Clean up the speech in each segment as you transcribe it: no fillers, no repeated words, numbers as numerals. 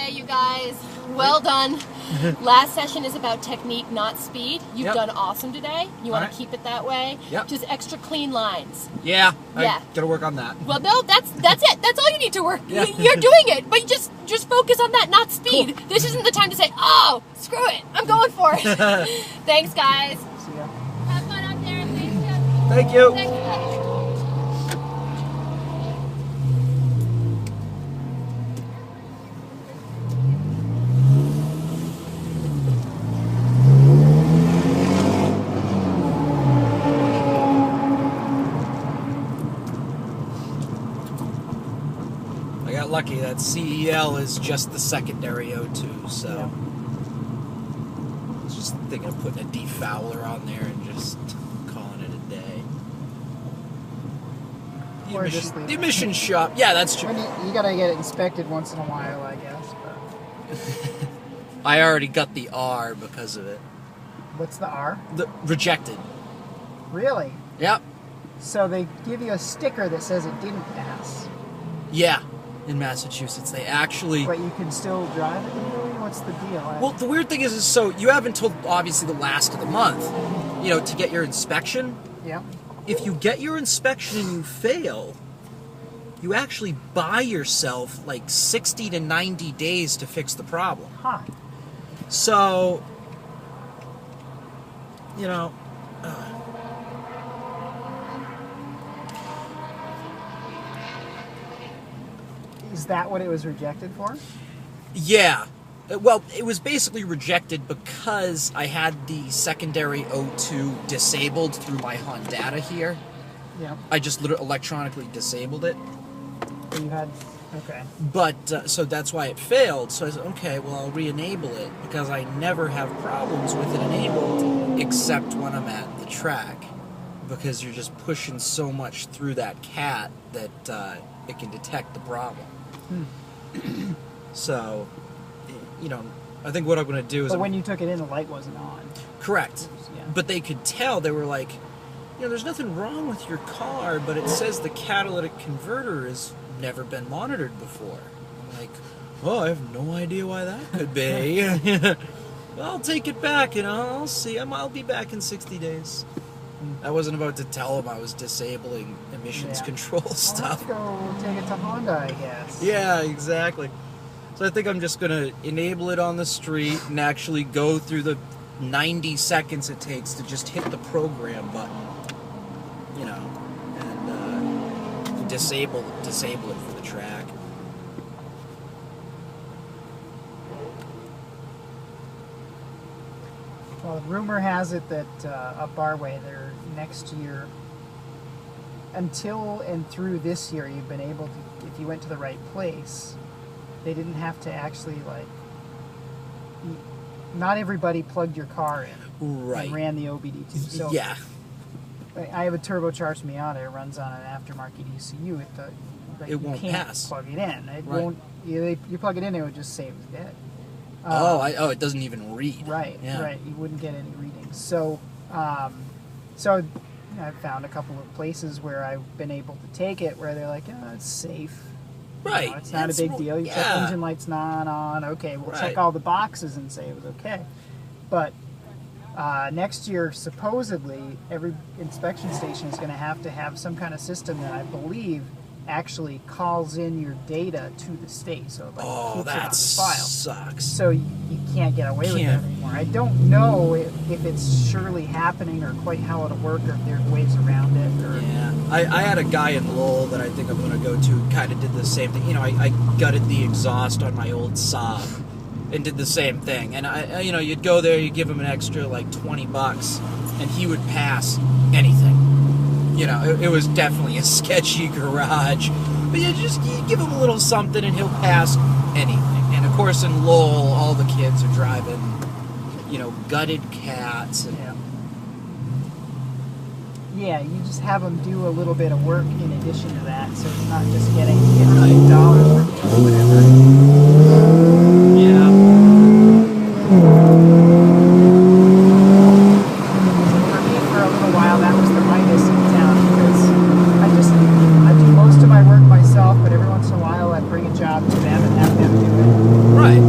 Okay, you guys, well done. Last session is about technique, not speed. You've done awesome today. You want to keep it that way. Just extra clean lines. I gotta work on that. Well, no, that's it. That's all you need to work. You're doing it, but just focus on that, not speed. Cool. This isn't the time to say, "Oh, screw it, I'm going for it." Thanks, guys. See ya. Have fun out there. Thank you. Thank you. Lucky that CEL is just the secondary O2, so I was just thinking of putting a defouler on there and just calling it a day. The emission shop, that's true. You gotta get it inspected once in a while, I guess. But I already got the R because of it. What's the R? The rejected. Really? Yep. So they give you a sticker that says it didn't pass. Yeah. In Massachusetts, they actually... But you can still drive it, really? What's the deal? Well, the weird thing is so you have until, obviously, the last of the month, to get your inspection. Yeah. If you get your inspection and you fail, you actually buy yourself, 60 to 90 days to fix the problem. Huh. So, Is that what it was rejected for? Yeah. Well, it was basically rejected because I had the secondary O2 disabled through my Honda here. Yeah. I just electronically disabled it. So you had... Okay. But, so that's why it failed. So I said, okay, well, I'll re-enable it because I never have problems with it enabled except when I'm at the track. Because you're just pushing so much through that cat that it can detect the problem. So, I think what I'm going to do is... But when you took it in, the light wasn't on. Correct. But they could tell. They were like, there's nothing wrong with your car, but it says the catalytic converter has never been monitored before. I'm like, oh, I have no idea why that could be. Well, I'll take it back, I'll see. I'll be back in 60 days. I wasn't about to tell them I was disabling emissions control stuff. Well, let's go take it to Honda, I guess. Yeah, exactly. So I think I'm just going to enable it on the street and actually go through the 90 seconds it takes to just hit the program button, and disable it for the track. Well, rumor has it that up our way, there next year, until and through this year, you've been able to, if you went to the right place, they didn't have to actually, not everybody plugged your car in and ran the OBD2. So yeah. I have a turbocharged Miata. It runs on an aftermarket ECU. It won't pass. Plug it in. It won't. You plug it in, it would just say it was dead. It doesn't even read. Right. You wouldn't get any readings. So, I've found a couple of places where I've been able to take it where they're like, it's safe. Right. It's not a big deal. You check engine lights not on. Okay, we'll check all the boxes and say it was okay. But next year, supposedly, every inspection station is going to have some kind of system that I believe actually calls in your data to the state, so keeps it on the file. Sucks. So you can't get away with it anymore. I don't know if it's surely happening or quite how it'll work, or if there's ways around it. Or... Yeah, I had a guy in Lowell that I think I'm going to go to. Kind of did the same thing. I gutted the exhaust on my old Saab and did the same thing. And you'd go there, you give him an extra $20, and he would pass anything. It was definitely a sketchy garage. But you give him a little something and he'll pass anything. And of course in Lowell, all the kids are driving, gutted cats. And yeah, you just have them do a little bit of work in addition to that, so it's not just getting $50 or whatever. Yeah. For me, for a little while, that was the Midas in town, because I do most of my work myself, but every once in a while I bring a job to them and have them do it. Right.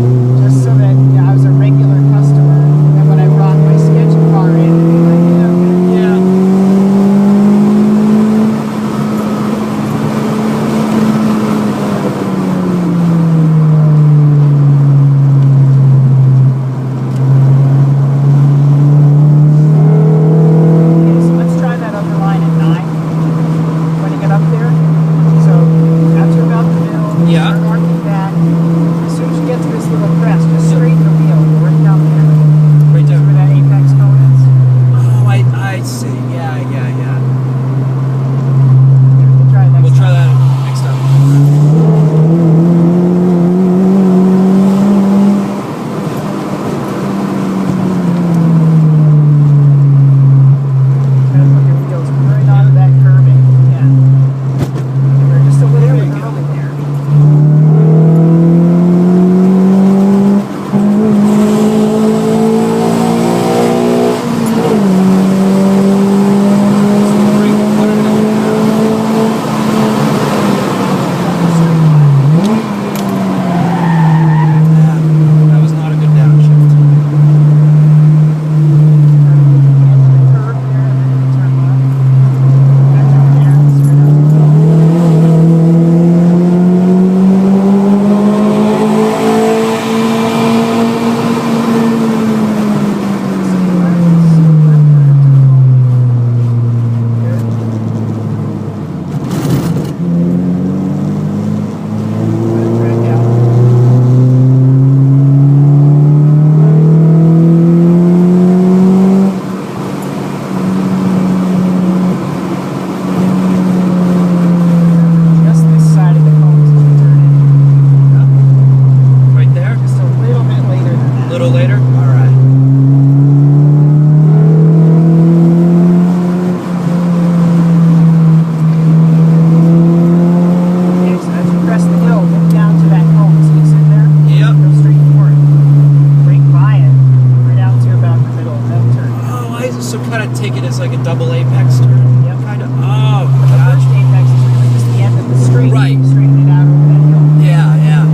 So kind of take it as like a double apex turn. Yep. Kind of. Oh, The first gotcha. apex is really just the end of the straight. Right. Straighten it out over that hill. Yeah, yeah.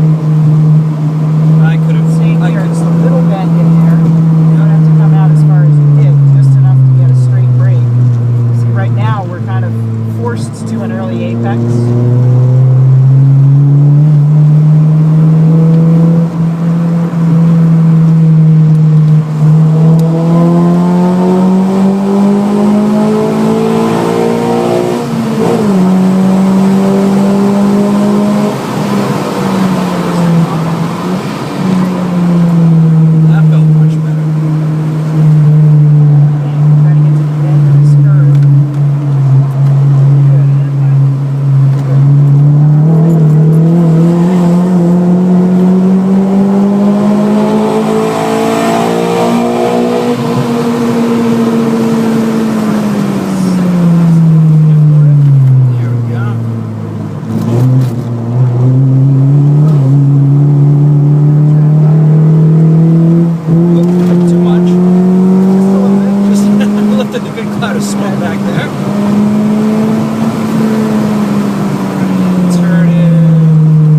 I could have. Same I here, could. it's a little bend in there. You don't have to come out as far as you did, just enough to get a straight break. See, right now we're kind of forced to an early apex. That felt much better. Try to get to the end of this curve. There we go. Oop, too much. Just lifted the big cloud of smoke back there. Turn it.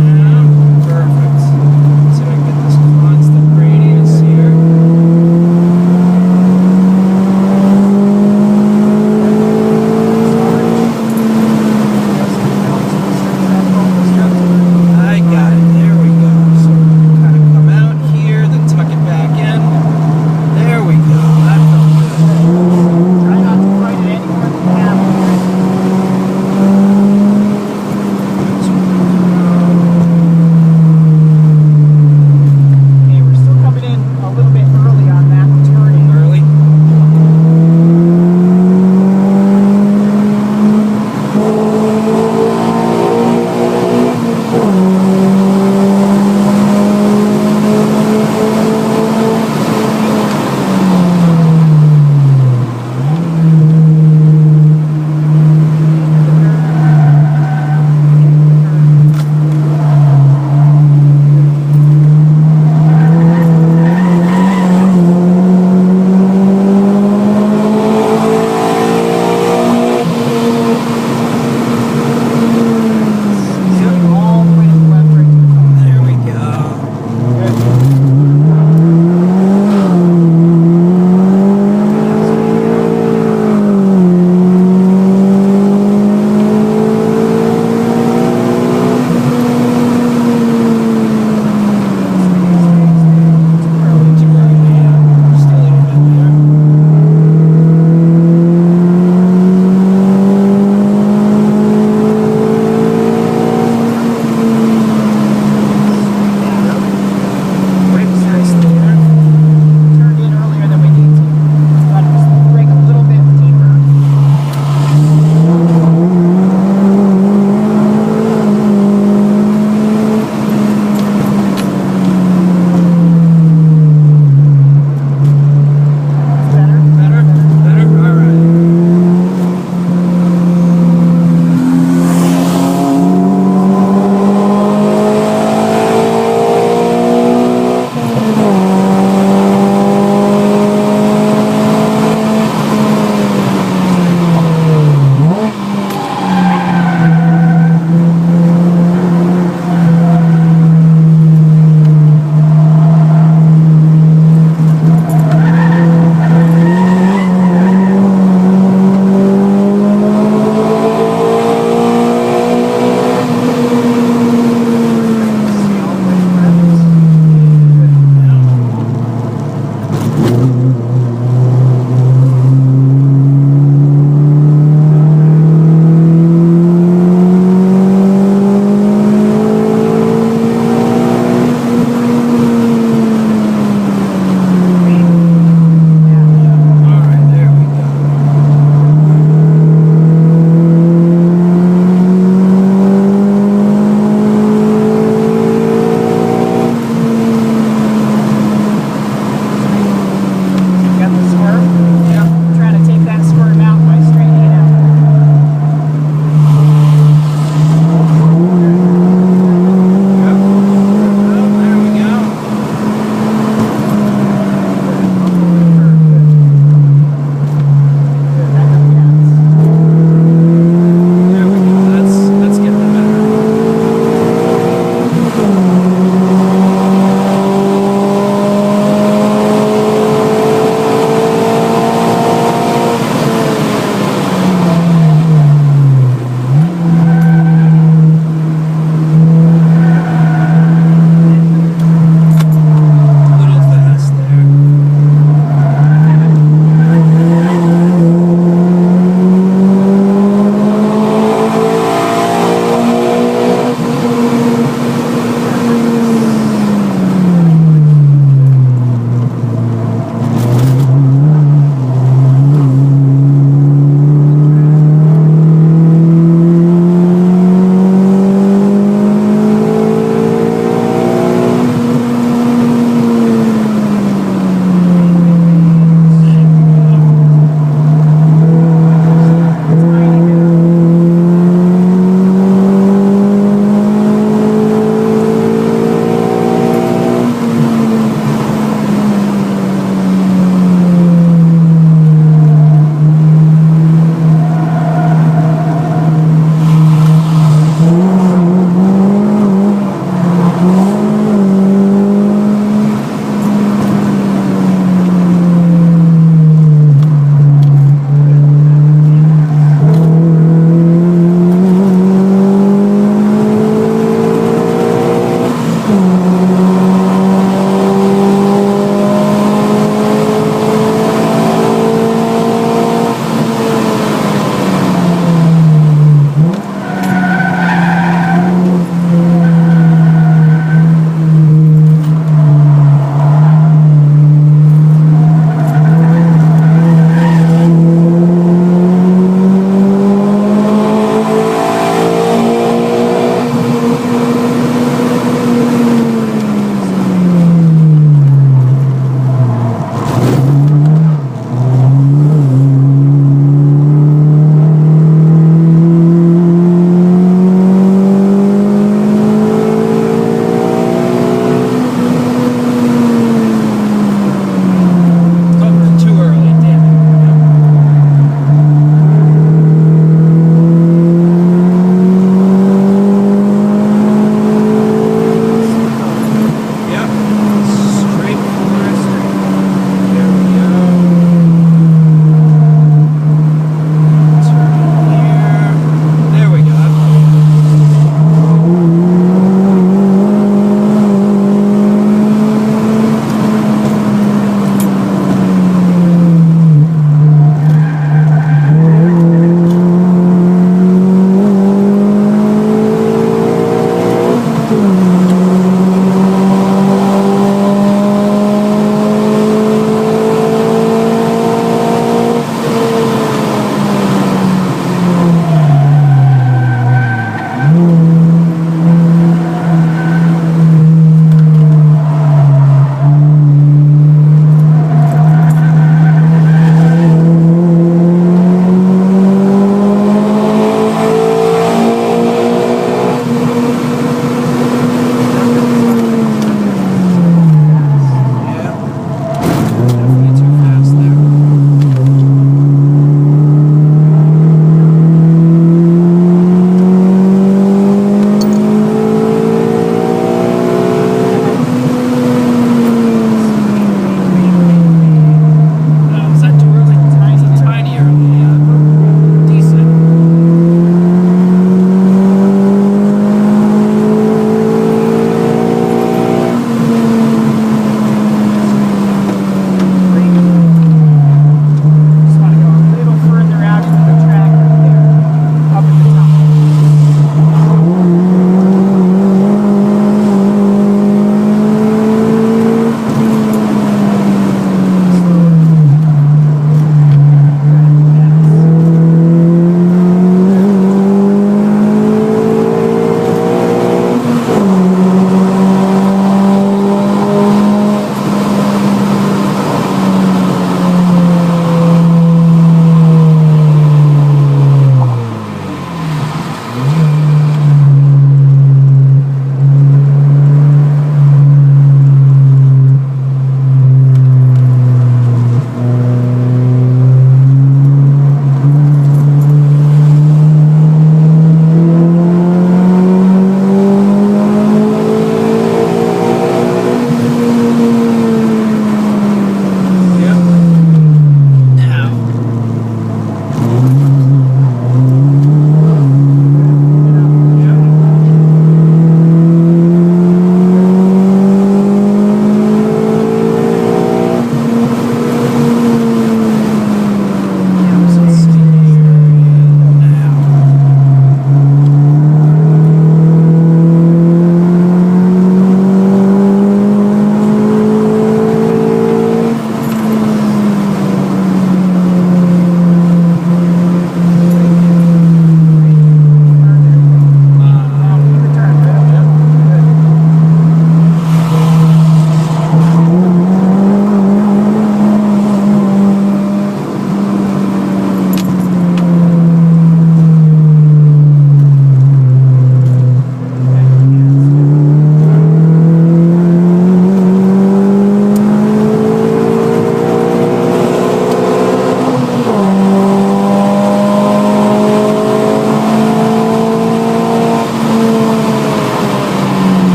Yeah, perfect. See if I can get this constant radius here. I got it. There we go. So kind of come out here, then tuck it back in. There we go. That felt good. Try not to fight it any more than you have.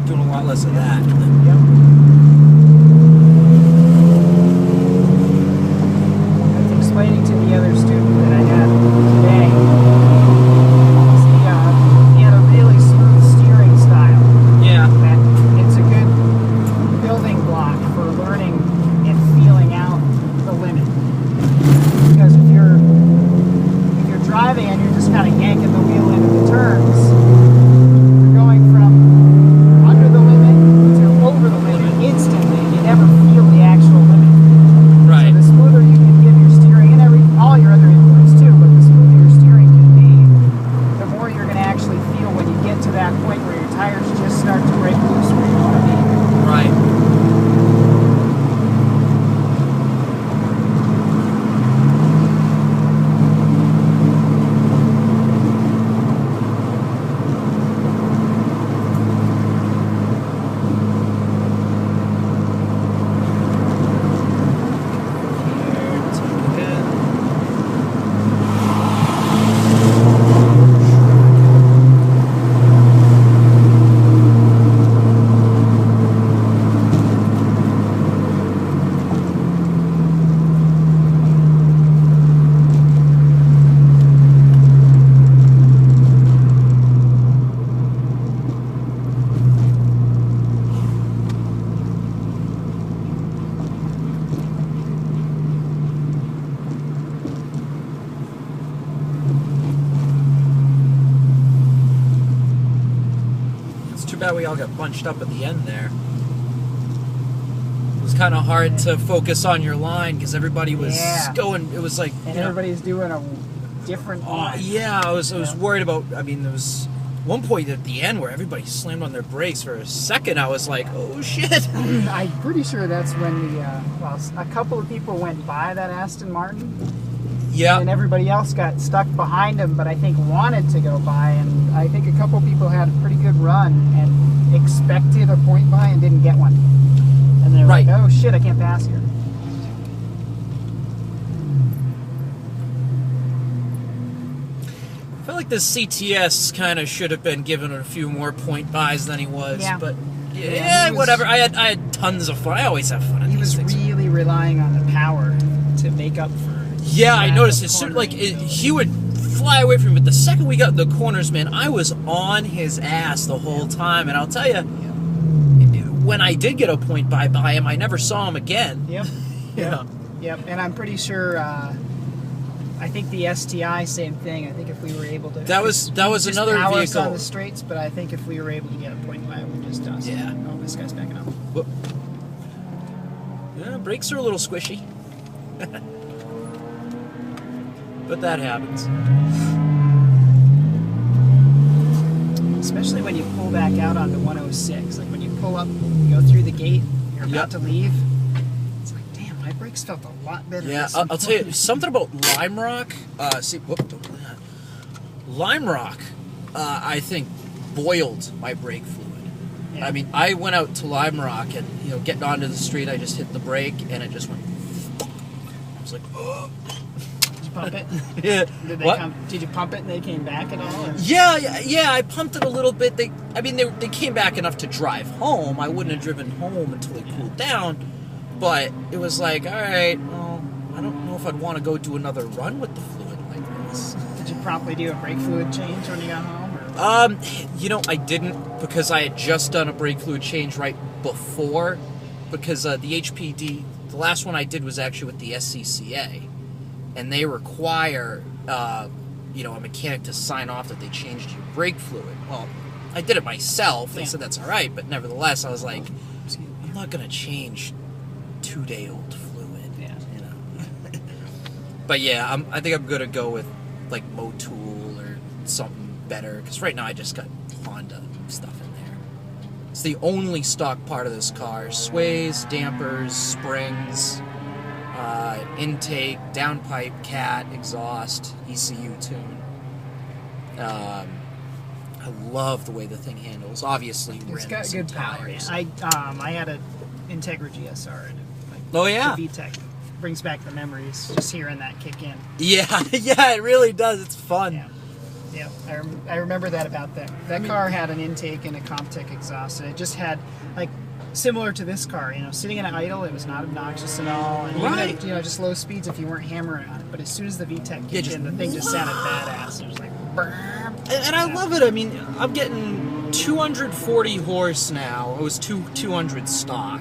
doing a lot less of that. Yep. I was explaining to the other student that I had today, he had a really smooth steering style. Yeah. That it's a good building block for learning and feeling out the limit. Because if you're driving and you're just kind of yanking the wheel into the turns, you're going from under the limit to over the limit instantly. You never feel the actual limit. Right. So the smoother you can give your steering and all your other inputs too, but the smoother your steering can be, the more you're going to actually feel when you get to that point where your tires just start to break loose where you want to be. Right. Too bad we all got bunched up at the end there. It was kind of hard to focus on your line because everybody was going. It was like, and everybody's doing a different line. Yeah, I was worried about. I mean, there was one point at the end where everybody slammed on their brakes for a second. I was like, oh shit. I'm pretty sure that's when a couple of people went by that Aston Martin. Yeah. And everybody else got stuck behind them, but I think wanted to go by, and I think a couple people had a pretty good run and expected a point by and didn't get one. And they're like, oh shit, I can't pass here. I feel like the CTS kind of should have been given a few more point buys than he was, but whatever. I had tons of fun. I always have fun at these things. He was really relying on the power to make up for. Yeah, I noticed as soon he would fly away from me, but the second we got in the corners, man, I was on his ass the whole time, and I'll tell you, when I did get a point by him, I never saw him again. Yep. Yep. And I'm pretty sure. I think the STI, same thing. I think if we were able to. That was another vehicle on the straights, but I think if we were able to get a point by, we just dust. Yeah. Oh, this guy's backing up. Whoop. Yeah, brakes are a little squishy. But that happens. Especially when you pull back out onto 106. Like when you pull up, you go through the gate, you're about to leave. It's like, damn, my brakes felt a lot better. Yeah, I'll tell you something about Lime Rock. Don't do that. Lime Rock, I think, boiled my brake fluid. Yeah. I mean, I went out to Lime Rock and, getting onto the street, I just hit the brake and it just went. I was like, oh. Pump it? Yeah. Did you pump it and they came back at all? Or? Yeah. I pumped it a little bit. They came back enough to drive home. I wouldn't have driven home until they cooled down. But it was like, all right, well, I don't know if I'd want to go do another run with the fluid like this. Did you promptly do a brake fluid change when you got home? Or? I didn't, because I had just done a brake fluid change right before. Because the HPD, the last one I did was actually with the SCCA. And they require, a mechanic to sign off that they changed your brake fluid. Well, I did it myself. They said that's all right, but nevertheless, I was like, I'm not gonna change 2-day-old fluid. Yeah. But yeah, I think I'm gonna go with like Motul or something better, because right now I just got Honda stuff in there. It's the only stock part of this car: sways, dampers, springs. Intake, downpipe, cat, exhaust, ECU tune. I love the way the thing handles. Obviously, it's got good power. I had an Integra GSR in it. Oh yeah, the VTEC brings back the memories just hearing that kick in. Yeah, it really does. It's fun. Yeah, I remember that about that. That car had an intake and a Comtech exhaust, and it just had, like, similar to this car, you know, sitting in an idle, it was not obnoxious at all, and even at, you know, just low speeds if you weren't hammering on it. But as soon as the VTEC kicked in, the thing just sounded badass. It was like, and I love it. I mean, I'm getting 240 horse now. It was 200 stock.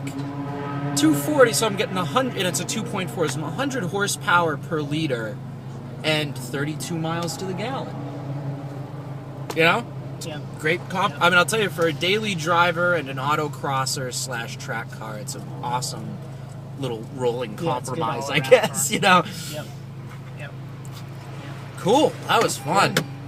240, so I'm getting 100, and it's a 2.4, so 100 horsepower per liter, and 32 miles to the gallon. You know? Yeah. Great comp. Yeah. I mean, I'll tell you, for a daily driver and an autocrosser / track car, it's an awesome little rolling compromise, I guess. You know. Yep. Cool. That was fun.